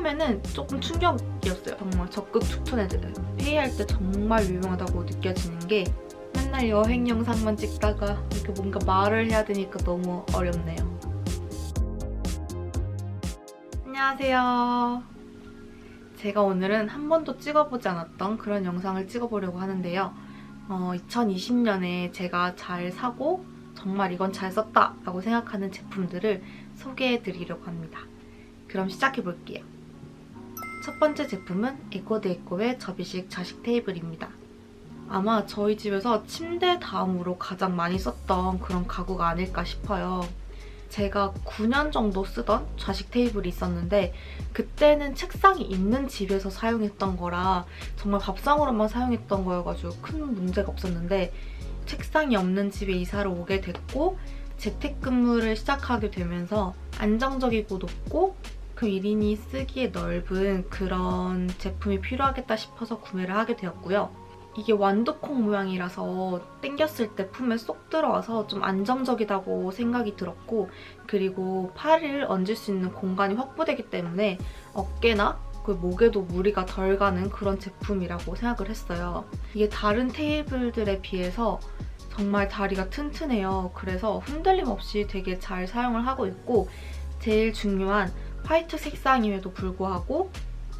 처음에는 조금 충격이었어요. 정말 적극 추천해드려요. 회의할 때 정말 유용하다고 느껴지는 게 맨날 여행 영상만 찍다가 이렇게 뭔가 말을 해야 되니까 너무 어렵네요. 안녕하세요. 제가 오늘은 한 번도 찍어보지 않았던 그런 영상을 찍어보려고 하는데요. 2020년에 제가 잘 사고 정말 이건 잘 썼다 라고 생각하는 제품들을 소개해드리려고 합니다. 그럼 시작해볼게요. 첫 번째 제품은 에코드에코의 접이식 좌식 테이블입니다. 아마 저희 집에서 침대 다음으로 가장 많이 썼던 그런 가구가 아닐까 싶어요. 제가 9년 정도 쓰던 좌식 테이블이 있었는데 그때는 책상이 있는 집에서 사용했던 거라 정말 밥상으로만 사용했던 거여가지고 큰 문제가 없었는데 책상이 없는 집에 이사를 오게 됐고 재택근무를 시작하게 되면서 안정적이고 높고 그 1인이 쓰기에 넓은 그런 제품이 필요하겠다 싶어서 구매를 하게 되었고요. 이게 완두콩 모양이라서 당겼을 때 품에 쏙 들어와서 좀 안정적이다고 생각이 들었고, 그리고 팔을 얹을 수 있는 공간이 확보되기 때문에 어깨나 그 목에도 무리가 덜 가는 그런 제품이라고 생각을 했어요. 이게 다른 테이블들에 비해서 정말 다리가 튼튼해요. 그래서 흔들림 없이 되게 잘 사용을 하고 있고, 제일 중요한 화이트 색상임에도 불구하고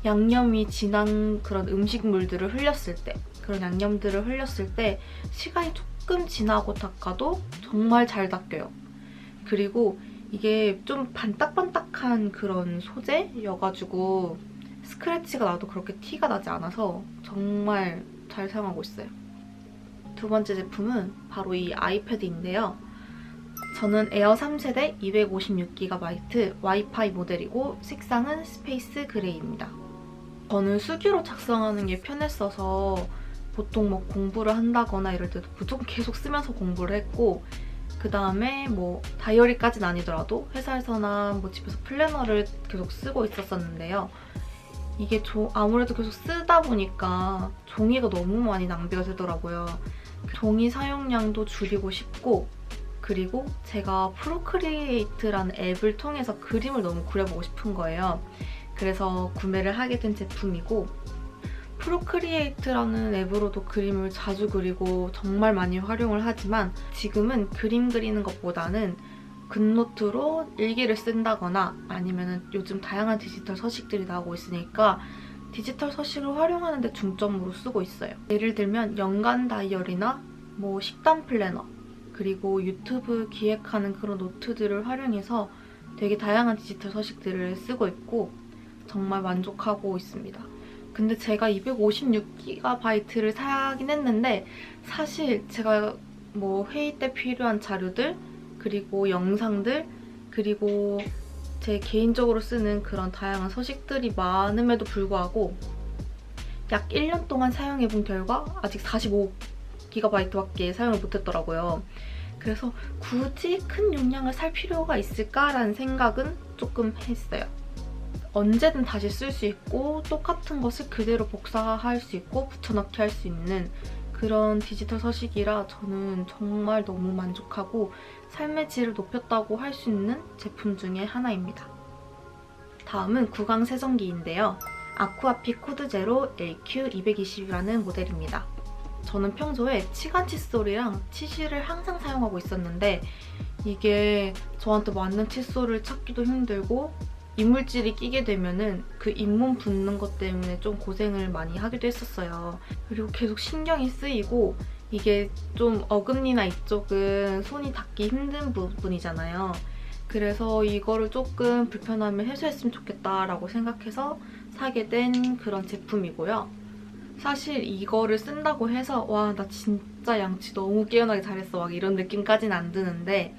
양념이 진한 그런 음식물들을 흘렸을 때, 그런 양념들을 흘렸을 때 시간이 조금 지나고 닦아도 정말 잘 닦여요. 그리고 이게 좀 반딱반딱한 그런 소재여가지고 스크래치가 나도 그렇게 티가 나지 않아서 정말 잘 사용하고 있어요. 두 번째 제품은 바로 이 아이패드인데요. 저는 에어 3세대 256GB 와이파이 모델이고 색상은 스페이스 그레이입니다. 저는 수기로 작성하는 게 편했어서 보통 뭐 공부를 한다거나 이럴 때도 무조건 계속 쓰면서 공부를 했고, 그 다음에 뭐 다이어리까지는 아니더라도 회사에서나 뭐 집에서 플래너를 계속 쓰고 있었었는데요. 이게 아무래도 계속 쓰다 보니까 종이가 너무 많이 낭비가 되더라고요. 종이 사용량도 줄이고 싶고, 그리고 제가 프로크리에이트라는 앱을 통해서 그림을 너무 그려보고 싶은 거예요. 그래서 구매를 하게 된 제품이고, 프로크리에이트라는 앱으로도 그림을 자주 그리고 정말 많이 활용을 하지만 지금은 그림 그리는 것보다는 굿노트로 일기를 쓴다거나 아니면 요즘 다양한 디지털 서식들이 나오고 있으니까 디지털 서식을 활용하는 데 중점으로 쓰고 있어요. 예를 들면 연간 다이어리나 뭐 식단 플래너, 그리고 유튜브 기획하는 그런 노트들을 활용해서 되게 다양한 디지털 서식들을 쓰고 있고 정말 만족하고 있습니다. 근데 제가 256GB를 사긴 했는데 사실 제가 뭐 회의 때 필요한 자료들, 그리고 영상들, 그리고 제 개인적으로 쓰는 그런 다양한 서식들이 많음에도 불구하고 약 1년 동안 사용해본 결과 아직 45GB밖에 사용을 못했더라고요. 그래서 굳이 큰 용량을 살 필요가 있을까라는 생각은 조금 했어요. 언제든 다시 쓸 수 있고 똑같은 것을 그대로 복사할 수 있고 붙여넣기 할 수 있는 그런 디지털 서식이라 저는 정말 너무 만족하고 삶의 질을 높였다고 할 수 있는 제품 중에 하나입니다. 다음은 구강 세정기인데요. 아쿠아픽 코드 제로 LQ220이라는 모델입니다. 저는 평소에 치간 칫솔이랑 치실을 항상 사용하고 있었는데 이게 저한테 맞는 칫솔을 찾기도 힘들고 이물질이 끼게 되면은 그 잇몸 붓는 것 때문에 좀 고생을 많이 하기도 했었어요. 그리고 계속 신경이 쓰이고 이게 좀 어금니나 이쪽은 손이 닿기 힘든 부분이잖아요. 그래서 이거를 조금 불편함을 해소했으면 좋겠다라고 생각해서 사게 된 그런 제품이고요. 사실 이거를 쓴다고 해서 와, 나 진짜 양치 너무 깨어나게 잘했어 막 이런 느낌까지는 안 드는데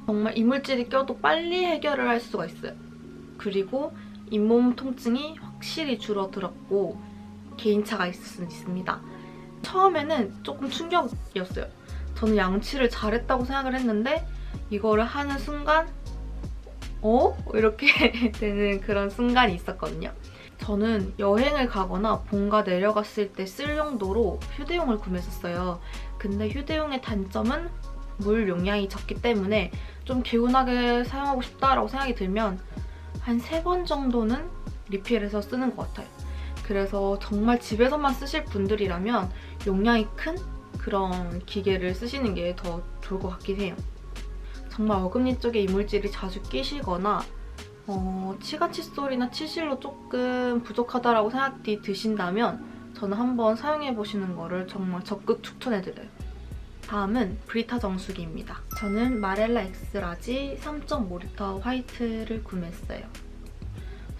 정말 이물질이 껴도 빨리 해결을 할 수가 있어요. 그리고 잇몸 통증이 확실히 줄어들었고 개인차가 있을 수는 있습니다. 처음에는 조금 충격이었어요. 저는 양치를 잘했다고 생각을 했는데 이거를 하는 순간 이렇게 되는 그런 순간이 있었거든요. 저는 여행을 가거나 본가 내려갔을 때 쓸 용도로 휴대용을 구매했었어요. 근데 휴대용의 단점은 물 용량이 적기 때문에 좀 개운하게 사용하고 싶다라고 생각이 들면 한 3번 정도는 리필해서 쓰는 것 같아요. 그래서 정말 집에서만 쓰실 분들이라면 용량이 큰 그런 기계를 쓰시는 게 더 좋을 것 같긴 해요. 정말 어금니 쪽에 이물질이 자주 끼시거나 치가 칫솔이나 치실로 조금 부족하다라고 생각이 드신다면 저는 한번 사용해보시는 거를 정말 적극 추천해드려요. 다음은 브리타 정수기입니다. 저는 마렐라 엑스라지 3.5L 화이트를 구매했어요.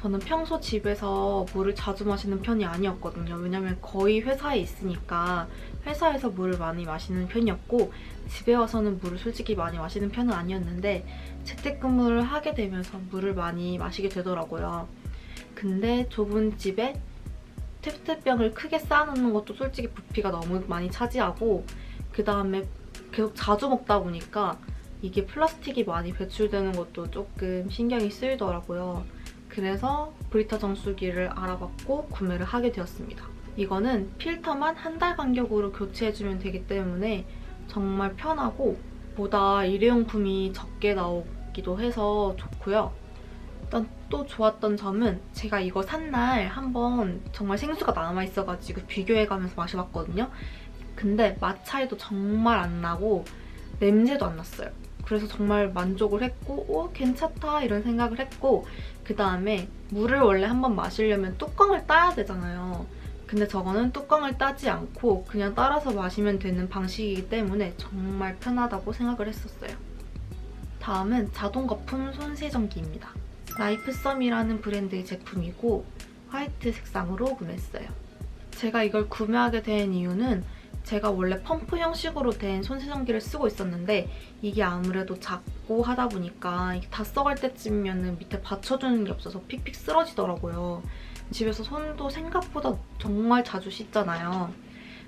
저는 평소 집에서 물을 자주 마시는 편이 아니었거든요. 왜냐면 거의 회사에 있으니까 회사에서 물을 많이 마시는 편이었고 집에 와서는 물을 솔직히 많이 마시는 편은 아니었는데 재택근무를 하게 되면서 물을 많이 마시게 되더라고요. 근데 좁은 집에 페트병을 크게 쌓아놓는 것도 솔직히 부피가 너무 많이 차지하고 그 다음에 계속 자주 먹다 보니까 이게 플라스틱이 많이 배출되는 것도 조금 신경이 쓰이더라고요. 그래서 브리타 정수기를 알아봤고 구매를 하게 되었습니다. 이거는 필터만 한 달 간격으로 교체해주면 되기 때문에 정말 편하고 보다 일회용품이 적게 나오기도 해서 좋고요. 일단 또 좋았던 점은 제가 이거 산 날 한번 정말 생수가 남아있어가지고 비교해가면서 마셔봤거든요. 근데 맛 차이도 정말 안 나고 냄새도 안 났어요. 그래서 정말 만족을 했고 괜찮다 이런 생각을 했고 그 다음에 물을 원래 한번 마시려면 뚜껑을 따야 되잖아요. 근데 저거는 뚜껑을 따지 않고 그냥 따라서 마시면 되는 방식이기 때문에 정말 편하다고 생각을 했었어요. 다음은 자동 거품 손세정기입니다. 라이프썸이라는 브랜드의 제품이고 화이트 색상으로 구매했어요. 제가 이걸 구매하게 된 이유는 제가 원래 펌프 형식으로 된 손세정기를 쓰고 있었는데 이게 아무래도 작고 하다 보니까 이게 다 써갈 때쯤이면 밑에 받쳐주는 게 없어서 픽픽 쓰러지더라고요. 집에서 손도 생각보다 정말 자주 씻잖아요.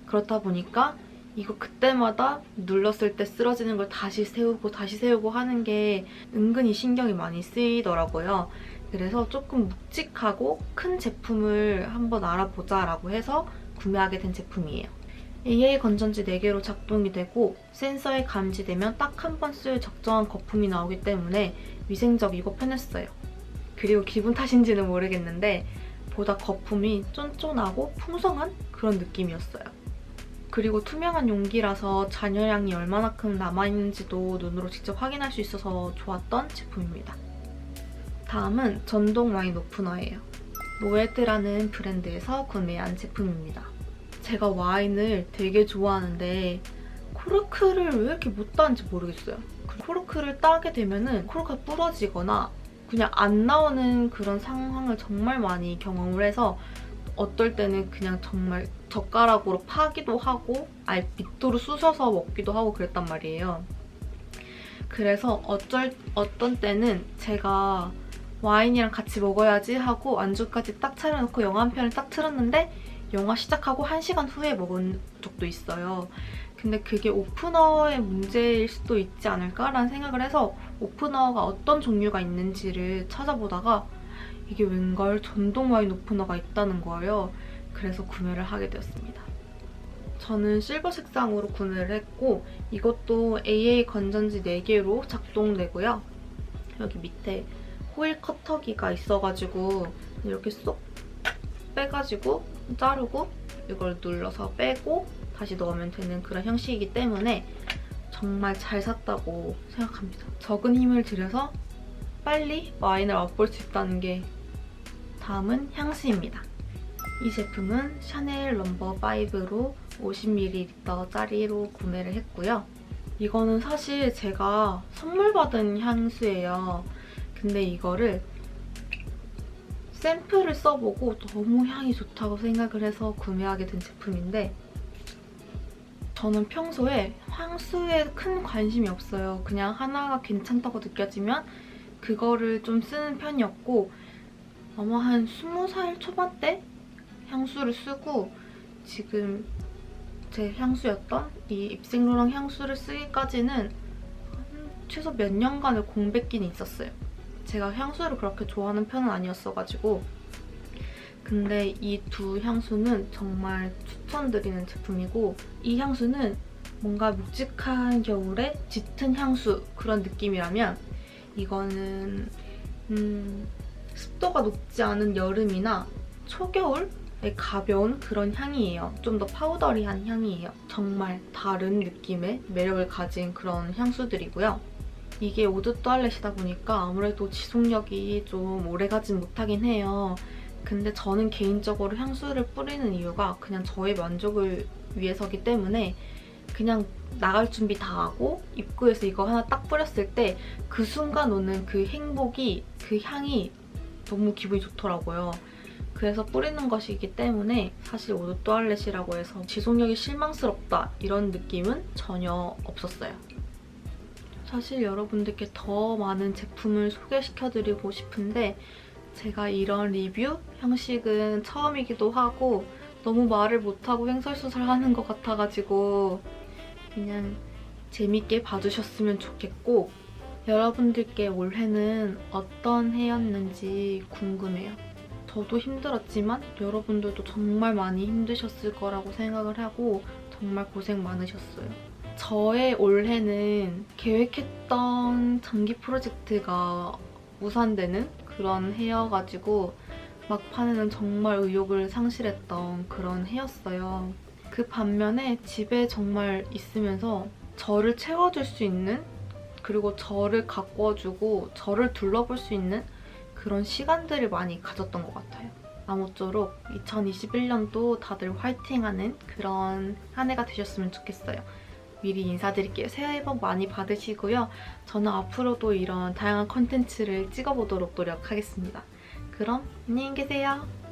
그렇다 보니까 이거 그때마다 눌렀을 때 쓰러지는 걸 다시 세우고 하는 게 은근히 신경이 많이 쓰이더라고요. 그래서 조금 묵직하고 큰 제품을 한번 알아보자라고 해서 구매하게 된 제품이에요. AA 건전지 4개로 작동이 되고 센서에 감지되면 딱 한 번 쓸 적정한 거품이 나오기 때문에 위생적이고 편했어요. 그리고 기분 탓인지는 모르겠는데 보다 거품이 쫀쫀하고 풍성한 그런 느낌이었어요. 그리고 투명한 용기라서 잔여량이 얼마나큼 남아있는지도 눈으로 직접 확인할 수 있어서 좋았던 제품입니다. 다음은 전동 와인 오프너예요. 노에드라는 브랜드에서 구매한 제품입니다. 제가 와인을 되게 좋아하는데 코르크를 왜 이렇게 못 따는지 모르겠어요. 코르크를 따게 되면은 코르크가 부러지거나 그냥 안 나오는 그런 상황을 정말 많이 경험을 해서 어떨 때는 그냥 정말 젓가락으로 파기도 하고 아예 빗도로 쑤셔서 먹기도 하고 그랬단 말이에요. 그래서 어떤 때는 제가 와인이랑 같이 먹어야지 하고 안주까지 딱 차려놓고 영화 한 편을 딱 틀었는데 영화 시작하고 1시간 후에 먹은 적도 있어요. 근데 그게 오프너의 문제일 수도 있지 않을까라는 생각을 해서 오프너가 어떤 종류가 있는지를 찾아보다가 이게 웬걸 전동 와인 오프너가 있다는 거예요. 그래서 구매를 하게 되었습니다. 저는 실버 색상으로 구매를 했고 이것도 AA 건전지 4개로 작동되고요. 여기 밑에 호일 커터기가 있어가지고 이렇게 쏙 빼가지고 자르고 이걸 눌러서 빼고 다시 넣으면 되는 그런 형식이기 때문에 정말 잘 샀다고 생각합니다. 적은 힘을 들여서 빨리 와인을 맛볼 수 있다는 게. 다음은 향수입니다. 이 제품은 샤넬 넘버 5로 50ml짜리로 구매를 했고요. 이거는 사실 제가 선물 받은 향수예요. 근데 이거를 샘플을 써보고 너무 향이 좋다고 생각을 해서 구매하게 된 제품인데 저는 평소에 향수에 큰 관심이 없어요. 그냥 하나가 괜찮다고 느껴지면 그거를 좀 쓰는 편이었고 아마 한 20살 초반 때 향수를 쓰고 지금 제 향수였던 이 입생로랑 향수를 쓰기까지는 최소 몇 년간의 공백기는 있었어요. 제가 향수를 그렇게 좋아하는 편은 아니었어가지고 근데 이 두 향수는 정말 추천드리는 제품이고 이 향수는 뭔가 묵직한 겨울에 짙은 향수 그런 느낌이라면 이거는 습도가 높지 않은 여름이나 초겨울에 가벼운 그런 향이에요. 좀 더 파우더리한 향이에요. 정말 다른 느낌의 매력을 가진 그런 향수들이고요. 이게 오드 또알렛이다 보니까 아무래도 지속력이 좀 오래가진 못하긴 해요. 근데 저는 개인적으로 향수를 뿌리는 이유가 그냥 저의 만족을 위해서기 때문에 그냥 나갈 준비 다 하고 입구에서 이거 하나 딱 뿌렸을 때 그 순간 오는 그 행복이, 그 향이 너무 기분이 좋더라고요. 그래서 뿌리는 것이기 때문에 사실 오드 또알렛이라고 해서 지속력이 실망스럽다 이런 느낌은 전혀 없었어요. 사실 여러분들께 더 많은 제품을 소개시켜드리고 싶은데 제가 이런 리뷰 형식은 처음이기도 하고 너무 말을 못하고 횡설수설하는 것 같아가지고 그냥 재밌게 봐주셨으면 좋겠고 여러분들께 올해는 어떤 해였는지 궁금해요. 저도 힘들었지만 여러분들도 정말 많이 힘드셨을 거라고 생각을 하고 정말 고생 많으셨어요. 저의 올해는 계획했던 장기 프로젝트가 무산되는 그런 해여가지고 막판에는 정말 의욕을 상실했던 그런 해였어요. 그 반면에 집에 정말 있으면서 저를 채워줄 수 있는 그리고 저를 가꿔주고 저를 둘러볼 수 있는 그런 시간들을 많이 가졌던 것 같아요. 아무쪼록 2021년도 다들 화이팅하는 그런 한 해가 되셨으면 좋겠어요. 미리 인사드릴게요. 새해 복 많이 받으시고요. 저는 앞으로도 이런 다양한 컨텐츠를 찍어보도록 노력하겠습니다. 그럼 안녕히 계세요.